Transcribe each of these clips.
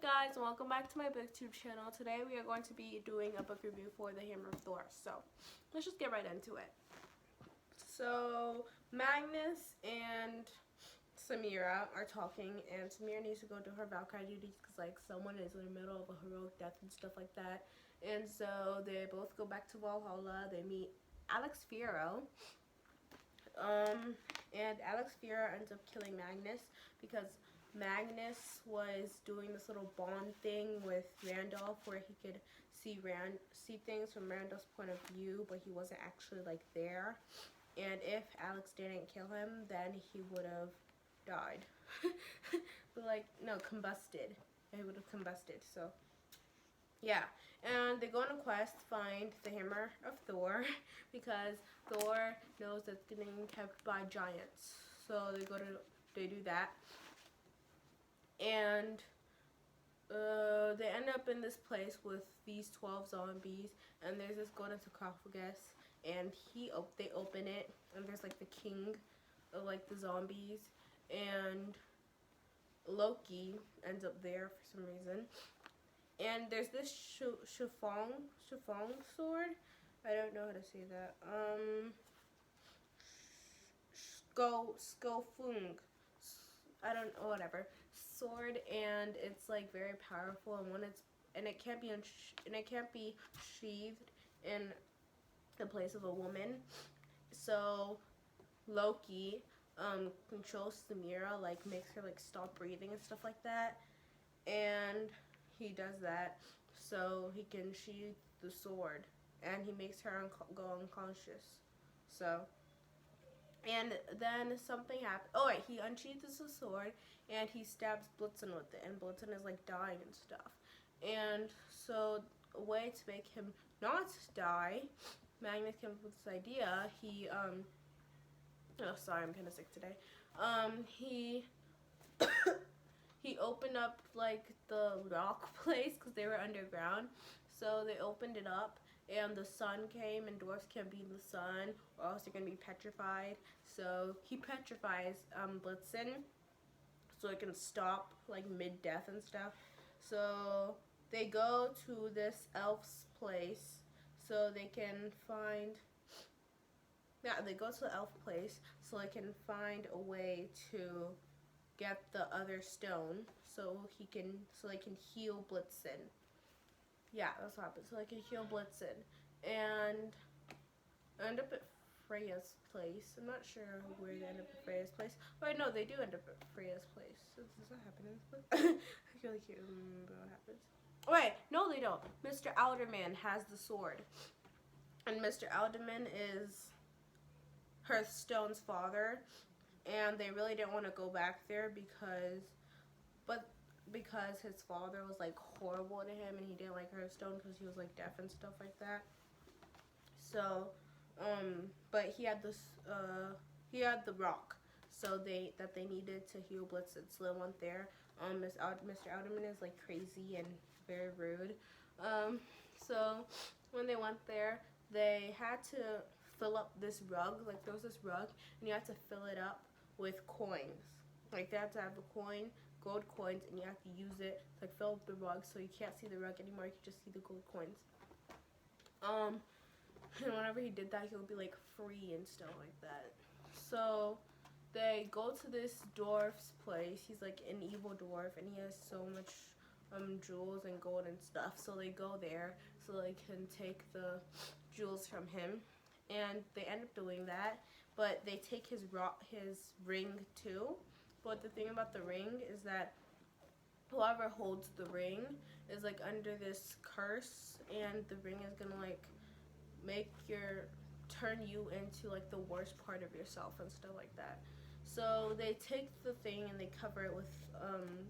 guys, and welcome back to my booktube channel. Today we are going to be doing a book review for The Hammer of Thor. So let's just get right into it. So Magnus and Samira are talking, and Samira needs to go do her Valkyrie duties because like someone is in the middle of a heroic death and stuff like that. And so they both go back to Valhalla. They meet Alex Fierro. And Alex Fierro ends up killing Magnus because Magnus was doing this little bond thing with Randolph where he could see things from Randolph's point of view, but he wasn't actually like there. And if Alex didn't kill him, then he would have died. But like, no, combusted. He would have combusted. So yeah, and they go on a quest to find the Hammer of Thor because Thor knows that it's getting kept by giants. So they do that. And they end up in this place with these 12 zombies, and there's this golden sarcophagus, and they open it, and there's like the king of like the zombies, and Loki ends up there for some reason. And there's this chiffon sword. I don't know how to say that. Skofung. I don't know, whatever. Sword, and it's like very powerful, and it can't be sheathed in the place of a woman. So Loki controls Samira, like makes her like stop breathing and stuff like that, and he does that so he can sheath the sword, and he makes her go unconscious. So, and then something happens. Oh wait, he unsheathes the sword and he stabs Blitzen with it, and Blitzen is like dying and stuff. And so a way to make him not die, Magnus comes with this idea. Oh sorry, I'm kind of sick today. He opened up like the rock place because they were underground. So they opened it up, and the sun came, and dwarfs can't be in the sun or else they're gonna be petrified. So he petrifies Blitzen so it can stop like mid-death and stuff. So they go to this elf's place so they can find. Yeah, they go to the elf place so they can find a way to get the other stone so they can heal Blitzen. Yeah, that's what happens. So they can heal Blitzen and end up at Freya's place. I'm not sure where they end up at Freya's place. But no, they do end up at Freya's place. Does that happen in this book? I feel like you remember what happens. Oh, wait, no, they don't. Mr. Alderman has the sword, and Mr. Alderman is Hearthstone's father. And they really didn't want to go back there because his father was like horrible to him, and he didn't like Hearthstone because he was like deaf and stuff like that. So, but he had the rock, so they needed to heal Blitzen, so they went there. Mr. Alderman is like crazy and very rude. So when they went there, they had to fill up this rug. Like there was this rug, and you had to fill it up with coins. Like they have to have a coin, gold coins, and you have to use it to like fill up the rug so you can't see the rug anymore, you can just see the gold coins. And whenever he did that, he would be like free and stuff like that. So they go to this dwarf's place. He's like an evil dwarf, and he has so much jewels and gold and stuff. So they go there so they can take the jewels from him, and they end up doing that. But they take his ring too. But the thing about the ring is that whoever holds the ring is like under this curse, and the ring is gonna like turn you into like the worst part of yourself and stuff like that. So they take the thing and they cover it with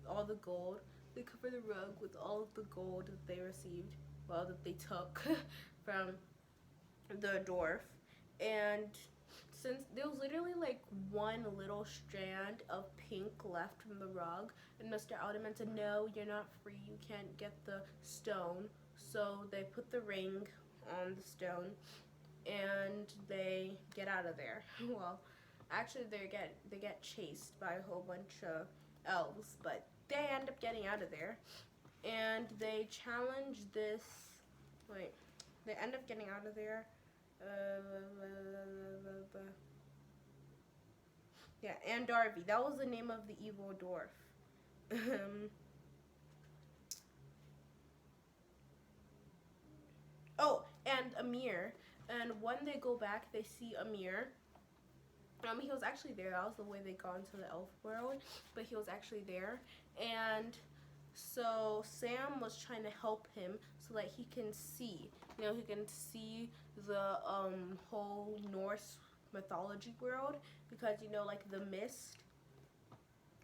all the gold. They cover the rug with all of the gold that they received, well, that they took from the dwarf. And since there was literally like one little strand of pink left from the rug, and Mr. Alderman said, no, you're not free, you can't get the stone. So they put the ring on the stone, and they get out of there. Well, actually they get chased by a whole bunch of elves, but they end up getting out of there. and they challenge this. Wait, they end up getting out of there. Yeah, and Darby. That was the name of the evil dwarf. Oh, and Amir. And when they go back, they see Amir. He was actually there. That was the way they got into the elf world, but he was actually there. And so Sam was trying to help him so that he can see. You know, he can see the whole Norse mythology world, because you know, like the mist.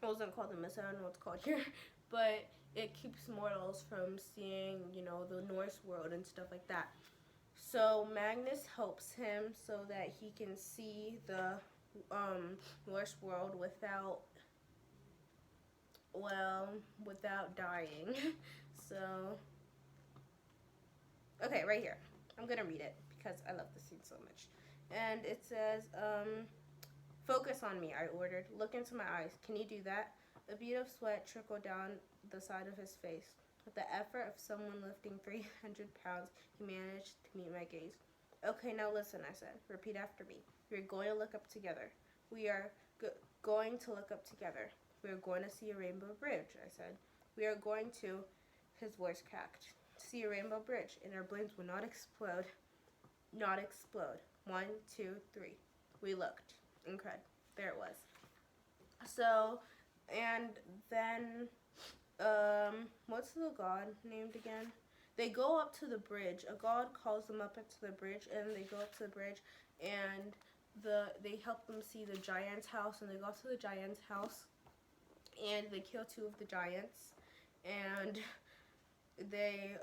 It wasn't called the mist. I don't know what it's called here, but it keeps mortals from seeing, you know, the Norse world and stuff like that. So Magnus helps him so that he can see the Norse world without, well, without dying. So, okay, right here. I'm gonna read it because I love this scene so much. And it says, focus on me, I ordered. Look into my eyes. Can you do that? A bead of sweat trickled down the side of his face. With the effort of someone lifting 300 pounds, he managed to meet my gaze. Okay, now listen, I said. Repeat after me. We're going to look up together. We are going to look up together. We are going to see a rainbow bridge, I said. We are going to, his voice cracked, see a rainbow bridge, and our brains will not explode. Not explode. 1, 2, 3. We looked. Incredible. There it was. So, and then, what's the god named again? They go up to the bridge. A god calls them up to the bridge, and they go up to the bridge, and they help them see the giant's house, and they go up to the giant's house, and they kill 2 of the giants, and they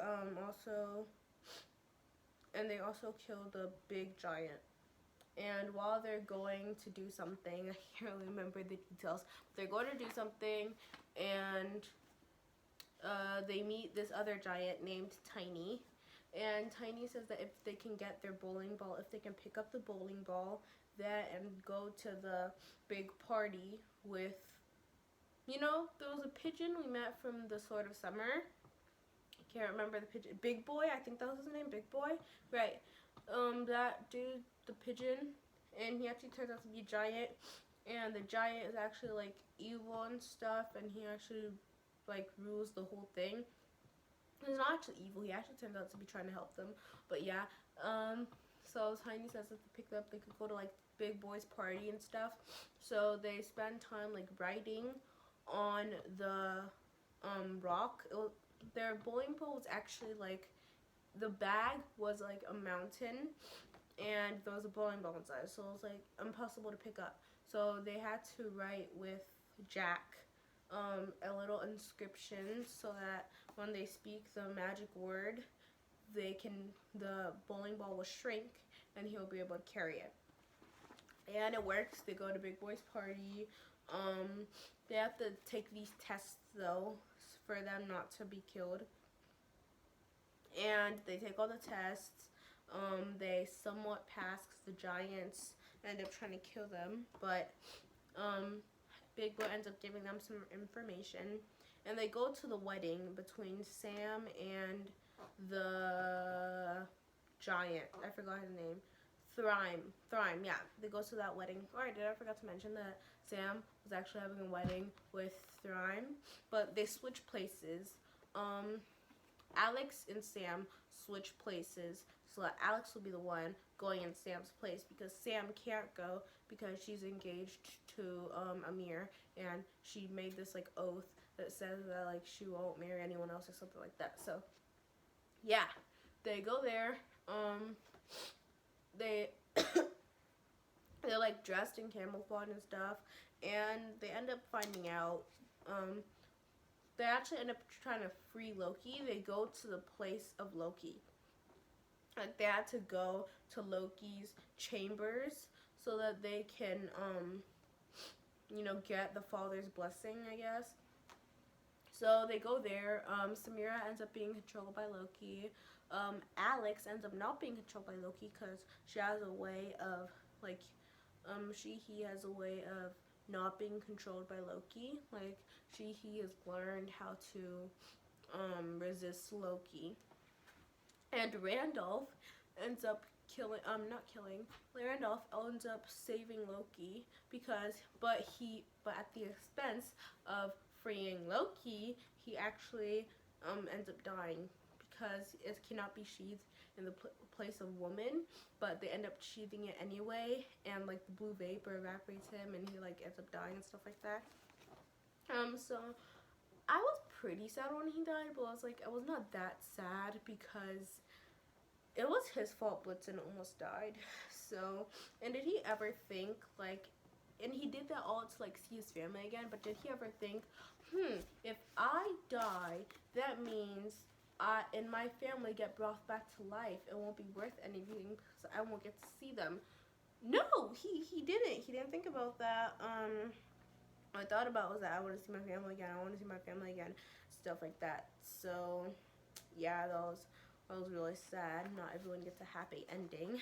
also kill the big giant. And while they're going to do something, I can't really remember the details, but they're going to do something, and they meet this other giant named Tiny. And Tiny says that if they can get their bowling ball, if they can pick up the bowling ball, and go to the big party with, you know, there was a pigeon we met from the Sword of Summer. I can't remember the pigeon. Big Boy, I think that was his name, Big Boy. Right. That dude, the pigeon, and he actually turns out to be a giant, and the giant is actually like evil and stuff, and he actually like rules the whole thing. He's not actually evil, he actually turns out to be trying to help them, but yeah. So Tiny says that to pick up, they could go to like Big Boy's party and stuff, so they spend time like riding on the rock. Their bowling ball was actually like, the bag was like a mountain, and there was a bowling ball inside, so it was like impossible to pick up. So they had to write with Jack a little inscription so that when they speak the magic word, the bowling ball will shrink and he'll be able to carry it. And it works. They go to Big Boy's party. They have to take these tests though for them not to be killed. And they take all the tests. They somewhat pass because the giants end up trying to kill them, but Big Boy ends up giving them some information, and they go to the wedding between Sam and the giant. I forgot his name. Thrime, yeah. They go to that wedding. Alright, I forgot to mention that Sam was actually having a wedding with Thrime, but they switch places. Alex and Sam switch places, so that Alex will be the one going in Sam's place, because Sam can't go because she's engaged to Amir, and she made this like oath that says that like she won't marry anyone else or something like that. So yeah, they go there. They're like dressed in camouflage and stuff, and they end up finding out. They actually end up trying to free Loki. They go to the place of Loki. Like, they had to go to Loki's chambers so that they can, you know, get the father's blessing, I guess. So they go there. Samira ends up being controlled by Loki. Alex ends up not being controlled by Loki because she has a way of, like, he has a way of not being controlled by Loki. Like, he has learned how to resist Loki. And Randolph ends up Randolph ends up saving Loki but at the expense of freeing Loki, he actually ends up dying because it cannot be sheathed in the place of woman, but they end up sheathing it anyway, and like the blue vapor evaporates him, and he like ends up dying and stuff like that. So I was pretty sad when he died, but I was not that sad because it was his fault Blitzen almost died. So, and did he ever think and he did that all to see his family again, but did he ever think, if I die, that means and my family get brought back to life, it won't be worth anything because I won't get to see them. No, he didn't. He didn't think about that. What I thought about was that I want to see my family again. I want to see my family again, stuff like that. So, yeah, that was really sad. Not everyone gets a happy ending.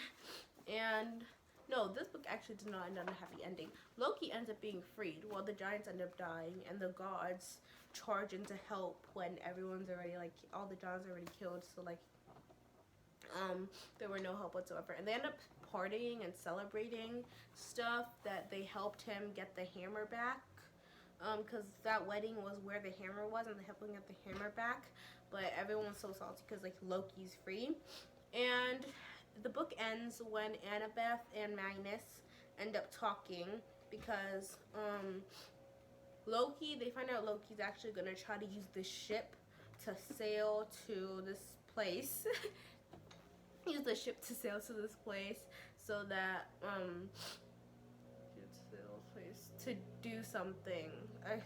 And no, this book actually did not end on a happy ending. Loki ends up being freed while the giants end up dying, and the gods charge in to help when everyone's already all the giants are already killed. So there were no help whatsoever, and they end up partying and celebrating stuff that they helped him get the hammer back. Because that wedding was where the hammer was, and they helped him get the hammer back. But everyone's so salty because Loki's free. And the book ends when Annabeth and Magnus end up talking because they find out Loki's actually gonna try to use the ship to sail to this place. Use the ship to sail to this place so that to do something. I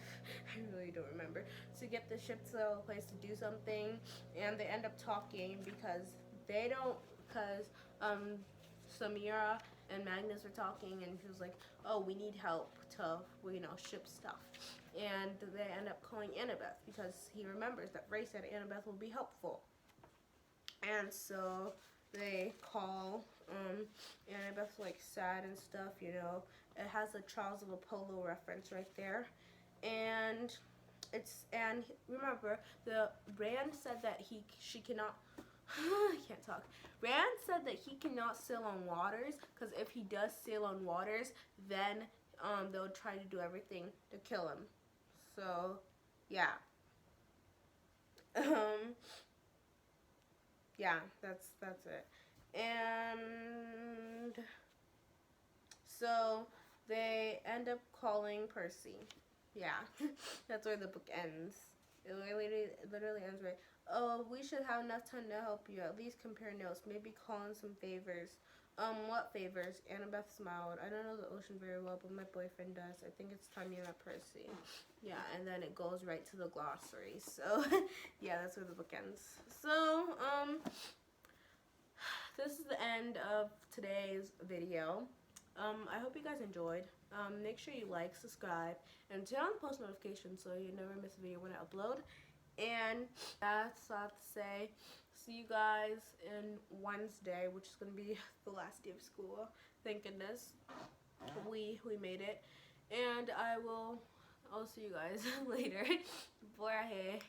really don't remember. To get the ship to a place to do something, and they end up talking because Samira and Magnus were talking, and she was like, oh, we need help to, ship stuff. And they end up calling Annabeth because he remembers that Ray said Annabeth will be helpful. And so they call, Annabeth's sad and stuff, It has a Charles of Apollo reference right there. And remember, Rand said that she cannot, I can't talk. Rand said that he cannot sail on waters, because if he does sail on waters, then they'll try to do everything to kill him. So, yeah. Yeah, that's it. And so they end up calling Percy. Yeah, that's where the book ends. It literally ends right. Oh, we should have enough time to help you. At least compare notes. Maybe call in some favors. What favors? Annabeth smiled. I don't know the ocean very well, but my boyfriend does. I think it's time you met Percy. Yeah, and then it goes right to the glossary. So, yeah, that's where the book ends. So, this is the end of today's video. I hope you guys enjoyed. Make sure you like, subscribe, and turn on post notifications so you never miss a video when I upload. And that's all I have to say. See you guys in Wednesday, which is going to be the last day of school. Thank goodness we made it. And I'll see you guys later. Bye.